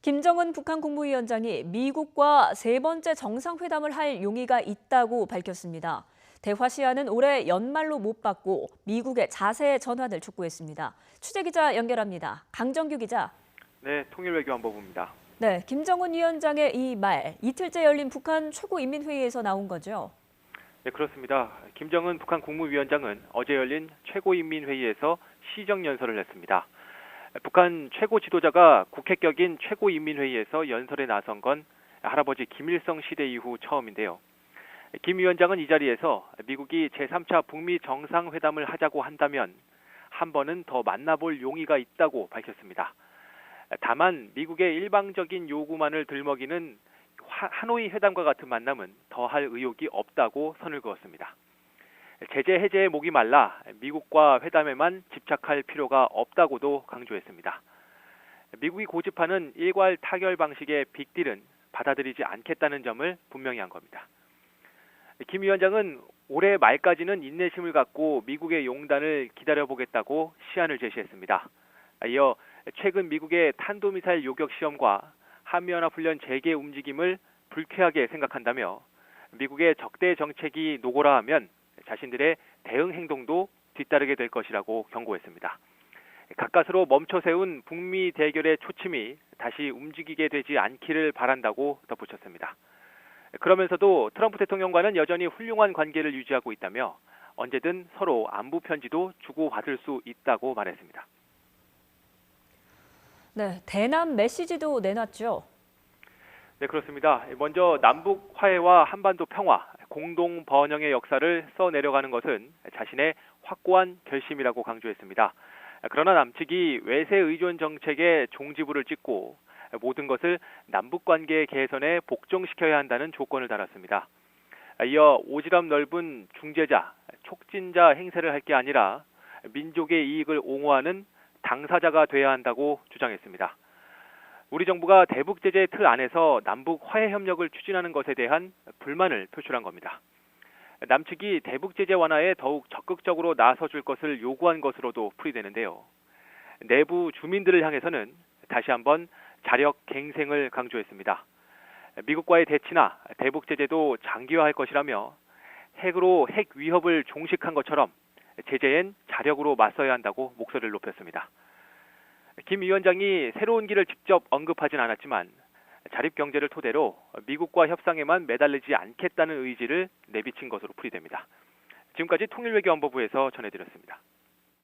김정은 북한 국무위원장이 미국과 세 번째 정상회담을 할 용의가 있다고 밝혔습니다. 대화 시한은 올해 연말로 못 받고 미국의 자세 전환을 촉구했습니다. 취재기자 연결합니다. 강정규 기자. 네, 통일외교안보부입니다. 네, 김정은 위원장의 이 말, 이틀째 열린 북한 최고인민회의에서 나온 거죠? 네, 그렇습니다. 김정은 북한 국무위원장은 어제 열린 최고인민회의에서 시정연설을 했습니다. 북한 최고 지도자가 국회격인 최고인민회의에서 연설에 나선 건 할아버지 김일성 시대 이후 처음인데요. 김 위원장은 이 자리에서 미국이 제3차 북미 정상회담을 하자고 한다면 한 번은 더 만나볼 용의가 있다고 밝혔습니다. 다만 미국의 일방적인 요구만을 들먹이는 하노이 회담과 같은 만남은 더할 의욕이 없다고 선을 그었습니다. 제재 해제에 목이 말라 미국과 회담에만 집착할 필요가 없다고도 강조했습니다. 미국이 고집하는 일괄 타결 방식의 빅딜은 받아들이지 않겠다는 점을 분명히 한 겁니다. 김 위원장은 올해 말까지는 인내심을 갖고 미국의 용단을 기다려보겠다고 시한을 제시했습니다. 이어 최근 미국의 탄도미사일 요격 시험과 한미연합훈련 재개 움직임을 불쾌하게 생각한다며 미국의 적대 정책이 노골화하면 자신들의 대응 행동도 뒤따르게 될 것이라고 경고했습니다. 가까스로 멈춰 세운 북미 대결의 초침이 다시 움직이게 되지 않기를 바란다고 덧붙였습니다. 그러면서도 트럼프 대통령과는 여전히 훌륭한 관계를 유지하고 있다며 언제든 서로 안부 편지도 주고받을 수 있다고 말했습니다. 네, 대남 메시지도 내놨죠? 네, 그렇습니다. 먼저 남북 화해와 한반도 평화, 공동 번영의 역사를 써내려가는 것은 자신의 확고한 결심이라고 강조했습니다. 그러나 남측이 외세 의존 정책에 종지부를 찍고 모든 것을 남북관계 개선에 복종시켜야 한다는 조건을 달았습니다. 이어 오지랖 넓은 중재자, 촉진자 행세를 할 게 아니라 민족의 이익을 옹호하는 당사자가 돼야 한다고 주장했습니다. 우리 정부가 대북 제재 틀 안에서 남북 화해 협력을 추진하는 것에 대한 불만을 표출한 겁니다. 남측이 대북 제재 완화에 더욱 적극적으로 나서줄 것을 요구한 것으로도 풀이되는데요. 내부 주민들을 향해서는 다시 한번 자력 갱생을 강조했습니다. 미국과의 대치나 대북 제재도 장기화할 것이라며 핵으로 핵 위협을 종식한 것처럼 제재엔 자력으로 맞서야 한다고 목소리를 높였습니다. 김 위원장이 새로운 길을 직접 언급하진 않았지만 자립경제를 토대로 미국과 협상에만 매달리지 않겠다는 의지를 내비친 것으로 풀이됩니다. 지금까지 통일외교안보부에서 전해드렸습니다.